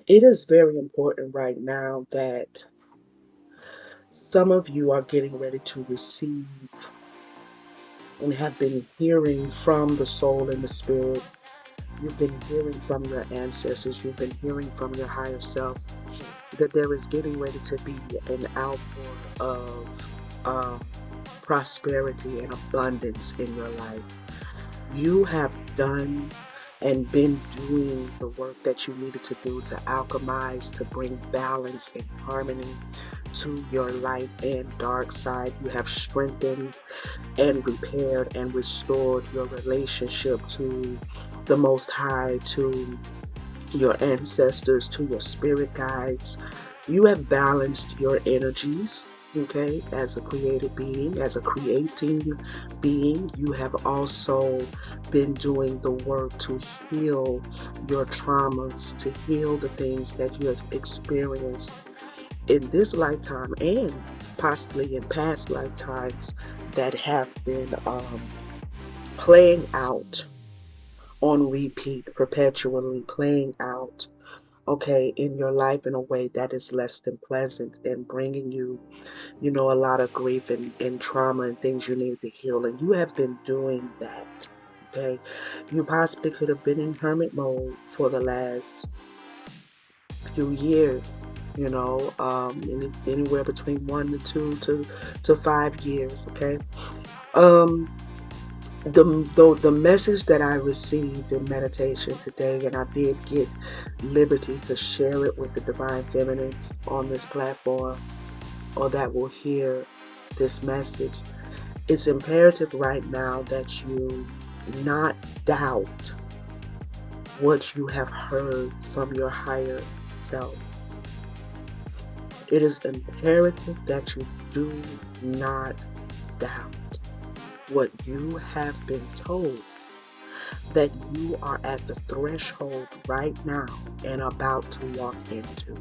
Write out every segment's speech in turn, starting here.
It is very important right now that some of you are getting ready to receive and have been hearing from the soul and the spirit. You've been hearing from your ancestors. You've been hearing from your higher self that there is getting ready to be an outpour of prosperity and abundance in your life. You have done and been doing the work that you needed to do to alchemize, to bring balance and harmony to your light and dark side. You have strengthened and repaired and restored your relationship to the Most High, to your ancestors, to your spirit guides. You have balanced your energies, okay, as a created being, as a creating being. You have also been doing the work to heal your traumas, to heal the things that you have experienced in this lifetime and possibly in past lifetimes that have been playing out on repeat, perpetually playing out, okay, in your life in a way that is less than pleasant and bringing you, a lot of grief and trauma and things you need to heal. And you have been doing that, okay? You possibly could have been in hermit mode for the last few years, anywhere between 1 to 2 to 5 years, okay? Um, the message that I received in meditation today, and I did get liberty to share it with the divine feminines on this platform, or that will hear this message. It's imperative right now that you not doubt what you have heard from your higher self. It is imperative that you do not doubt what you have been told, that you are at the threshold right now and about to walk into.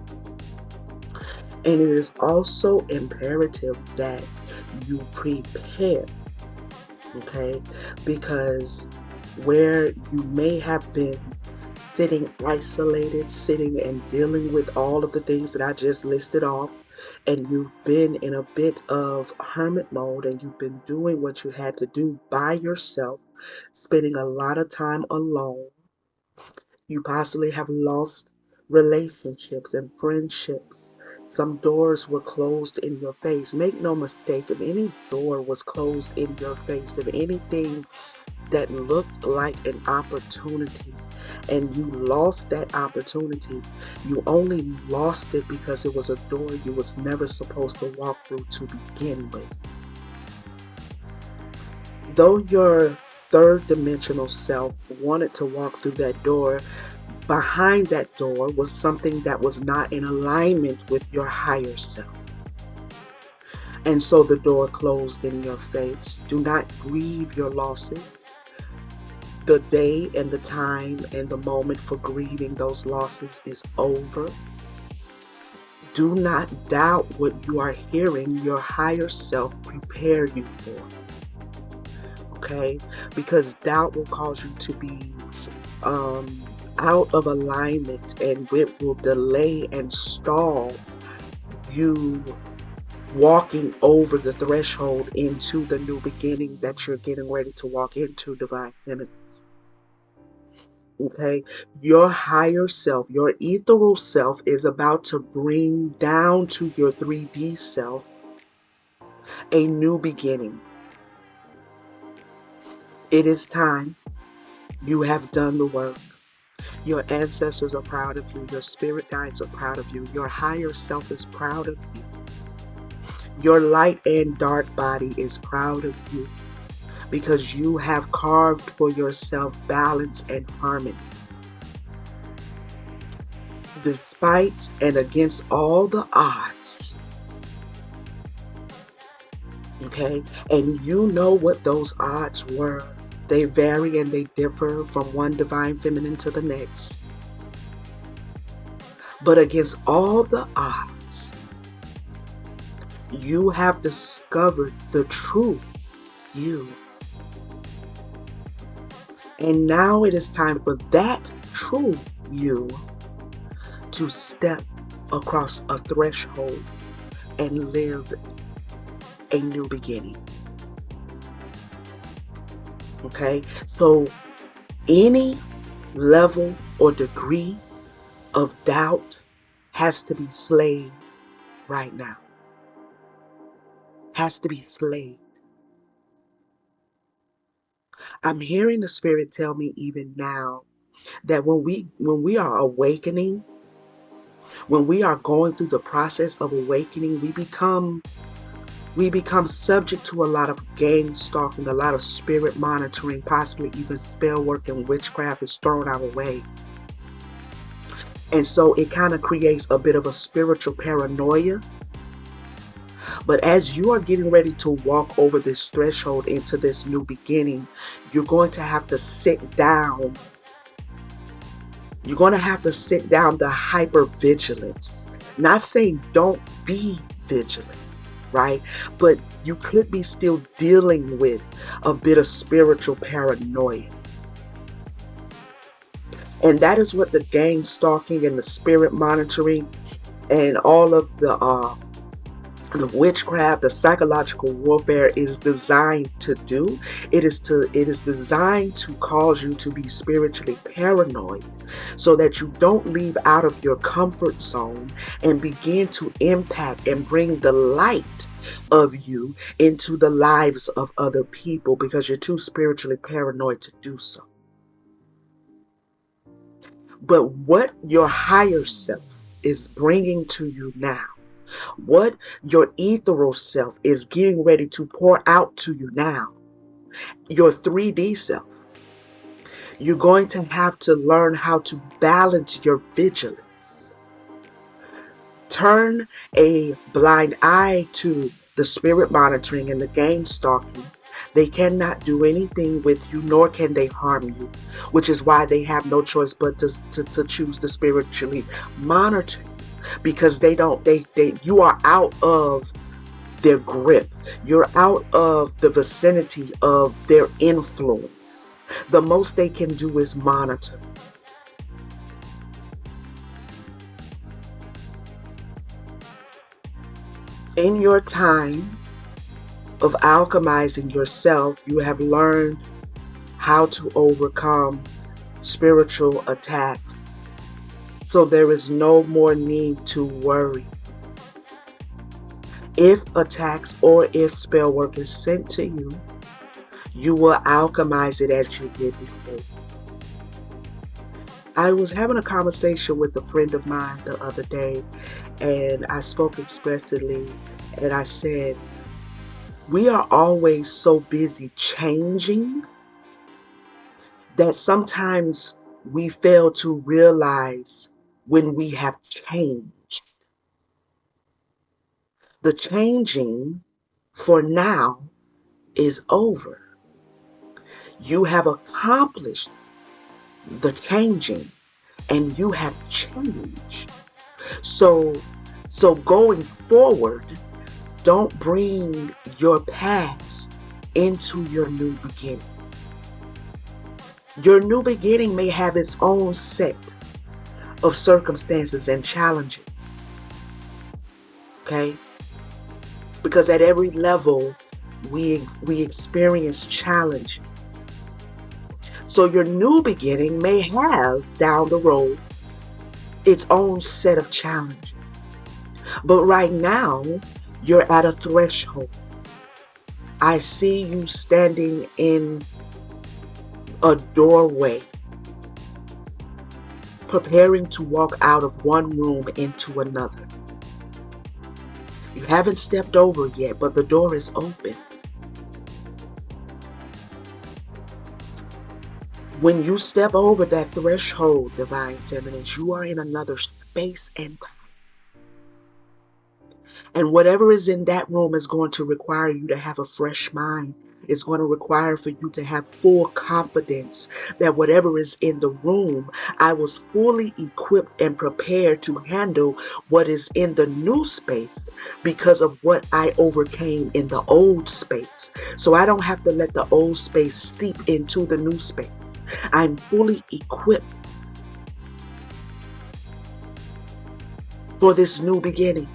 And it is also imperative that you prepare, okay? Because where you may have been sitting isolated, sitting and dealing with all of the things that I just listed off, and you've been in a bit of hermit mode and you've been doing what you had to do by yourself, spending a lot of time alone, you possibly have lost relationships and friendships. Some doors were closed in your face. Make no mistake, if any door was closed in your face, if anything that looked like an opportunity and you lost that opportunity, you only lost it because it was a door you was never supposed to walk through to begin with. Though your third dimensional self wanted to walk through that door, behind that door was something that was not in alignment with your higher self. And so the door closed in your face. Do not grieve your losses. The day and the time and the moment for grieving those losses is over. Do not doubt what you are hearing your higher self prepare you for. Okay? Because doubt will cause you to be um, out of alignment, and it will delay and stall you walking over the threshold into the new beginning that you're getting ready to walk into, divine feminine. Okay, your higher self, your ethereal self is about to bring down to your 3D self a new beginning. It is time. You have done the work. Your ancestors are proud of you. Your spirit guides are proud of you. Your higher self is proud of you. Your light and dark body is proud of you because you have carved for yourself balance and harmony. Despite and against all the odds, okay? And you know what those odds were. They vary and they differ from one divine feminine to the next. But against all the odds, you have discovered the true you. And now it is time for that true you to step across a threshold and live a new beginning. Okay? So any level or degree of doubt has to be slayed right now. Has to be slayed. I'm hearing the Spirit tell me even now that when we are awakening, when we are going through the process of awakening, we become subject to a lot of gang stalking, a lot of spirit monitoring, possibly even spell work and witchcraft is thrown our way. And so it kind of creates a bit of a spiritual paranoia. But as you are getting ready to walk over this threshold into this new beginning, you're going to have to sit down. You're going to have to sit down the hypervigilance. Not saying don't be vigilant, right? But you could be still dealing with a bit of spiritual paranoia. And that is what the gang stalking and the spirit monitoring and all of the witchcraft, the psychological warfare is designed to do. It is designed to cause you to be spiritually paranoid so that you don't leave out of your comfort zone and begin to impact and bring the light of you into the lives of other people because you're too spiritually paranoid to do so. But what your higher self is bringing to you now, what your ethereal self is getting ready to pour out to you now, your 3D self, you're going to have to learn how to balance your vigilance. Turn a blind eye to the spirit monitoring and the gang stalking. They cannot do anything with you, nor can they harm you, which is why they have no choice but to choose to spiritually monitor you, because you are out of their grip. You're out of the vicinity of their influence. The most they can do is monitor. In your time of alchemizing yourself, you have learned how to overcome spiritual attacks. So there is no more need to worry. If attacks or if spell work is sent to you, you will alchemize it as you did before. I was having a conversation with a friend of mine the other day, and I spoke expressly, and I said, we are always so busy changing that sometimes we fail to realize when we have changed. The changing for now is over. You have accomplished the changing and you have changed. So going forward, don't bring your past into your new beginning. Your new beginning may have its own set of circumstances and challenges. Okay? Because at every level, we experience challenges. So your new beginning may have down the road its own set of challenges. But right now, you're at a threshold. I see you standing in a doorway, preparing to walk out of one room into another. You haven't stepped over yet, but the door is open. When you step over that threshold, Divine Feminines, you are in another space and time. And whatever is in that room is going to require you to have a fresh mind. It's going to require for you to have full confidence that whatever is in the room, I was fully equipped and prepared to handle what is in the new space because of what I overcame in the old space. So I don't have to let the old space seep into the new space. I'm fully equipped. for this new beginning.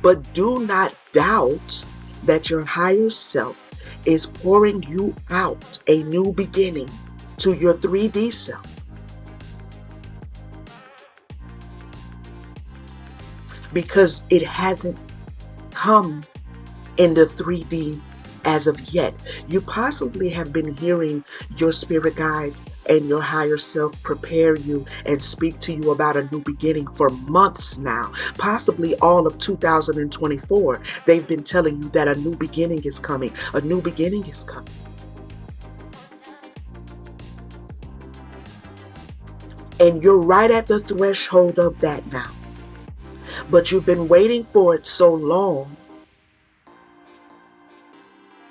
But do not doubt that your higher self is pouring you out a new beginning to your 3D self. Because it hasn't come in the 3D as of yet. You possibly have been hearing your spirit guides and your higher self prepare you and speak to you about a new beginning for months now, possibly all of 2024. They've been telling you that a new beginning is coming. A new beginning is coming. And you're right at the threshold of that now. But you've been waiting for it so long.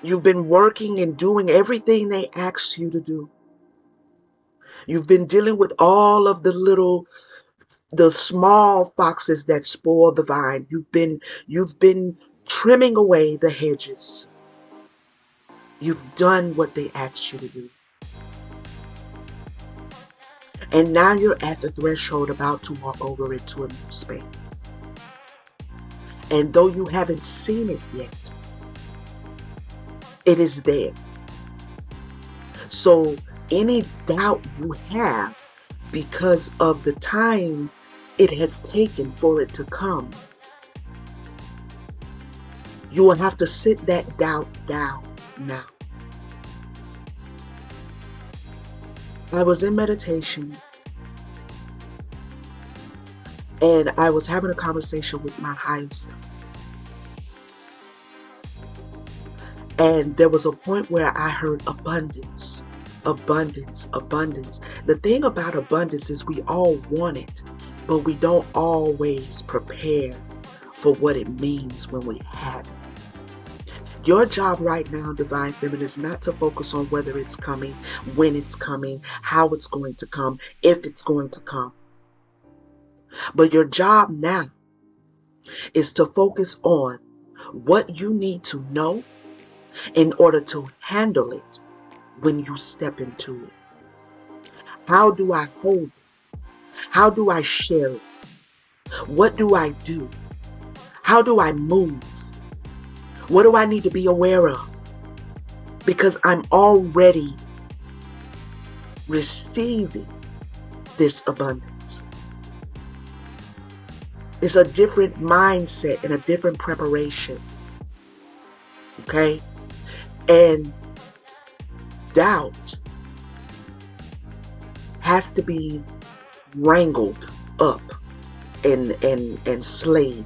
You've been working and doing everything they asked you to do. You've been dealing with all of the small foxes that spoil the vine. You've been trimming away the hedges. You've done what they asked you to do. And now you're at the threshold about to walk over into a new space. And though you haven't seen it yet, it is there. So any doubt you have because of the time it has taken for it to come, you will have to sit that doubt down now. I was in meditation and I was having a conversation with my higher self. And there was a point where I heard abundance, abundance, abundance. The thing about abundance is we all want it, but we don't always prepare for what it means when we have it. Your job right now, Divine Feminine, is not to focus on whether it's coming, when it's coming, how it's going to come, if it's going to come. But your job now is to focus on what you need to know in order to handle it when you step into it. How do I hold it? How do I share it? What do I do? How do I move? What do I need to be aware of? Because I'm already receiving this abundance. It's a different mindset and a different preparation. Okay? And doubt has to be wrangled up and slayed.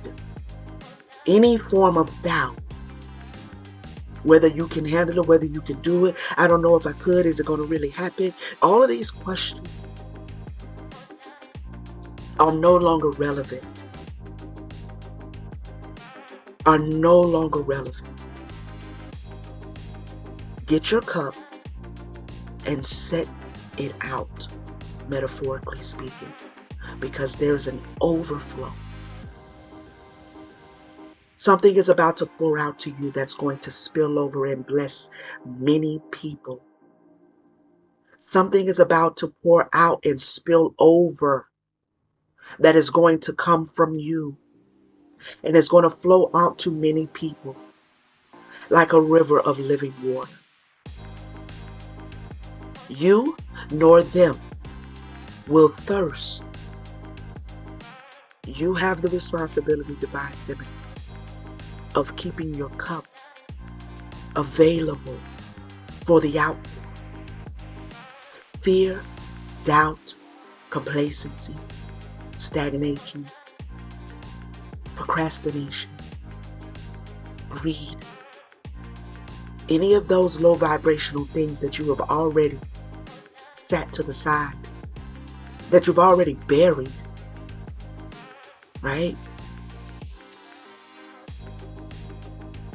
Any form of doubt, whether you can handle it, whether you can do it, I don't know if I could, is it going to really happen? All of these questions are no longer relevant. Are no longer relevant. Get your cup and set it out, metaphorically speaking, because there's an overflow. Something is about to pour out to you that's going to spill over and bless many people. Something is about to pour out and spill over that is going to come from you and is going to flow out to many people like a river of living water. You nor them will thirst. You have the responsibility, Divine Feminine, of keeping your cup available for the outpour. Fear, doubt, complacency, stagnation, procrastination, greed, any of those low vibrational things that you have already sat to the side, that you've already buried, right?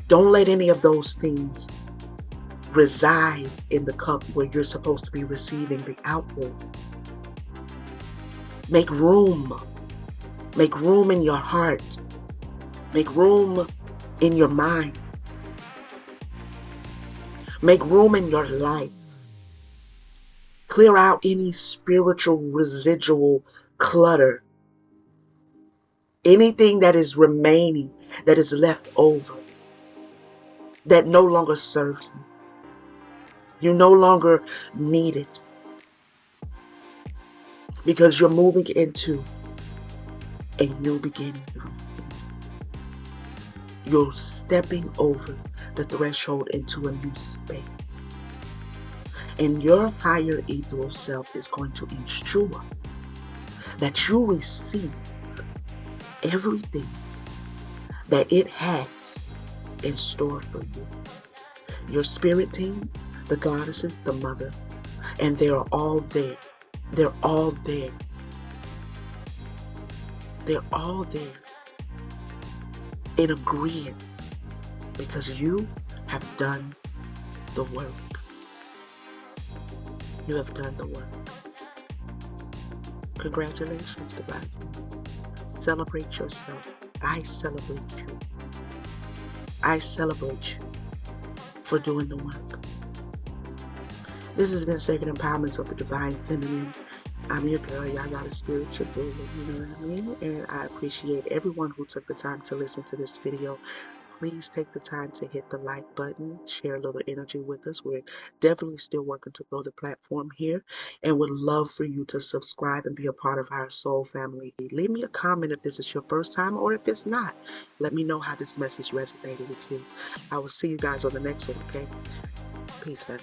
Don't let any of those things reside in the cup where you're supposed to be receiving the outpour. Make room. Make room in your heart. Make room in your mind. Make room in your life. Clear out any spiritual residual clutter, anything that is remaining, that is left over, that no longer serves you. You no longer need it because you're moving into a new beginning. You're stepping over the threshold into a new space. And your higher ethereal self is going to ensure that you receive everything that it has in store for you. Your spirit team, the goddesses, the mother, and they are all there. They're all there. They're all there in agreement because you have done the work. You have done the work. Congratulations, Divine. Celebrate yourself. I celebrate you. I celebrate you for doing the work. This has been Sacred Empowerments of the Divine Feminine. I'm your girl, y'all got a spiritual doula, you know what I mean? And I appreciate everyone who took the time to listen to this video. Please take the time to hit the like button, share a little energy with us. We're definitely still working to grow the platform here and would love for you to subscribe and be a part of our soul family. Leave me a comment if this is your first time or if it's not. Let me know how this message resonated with you. I will see you guys on the next one, okay? Peace, man.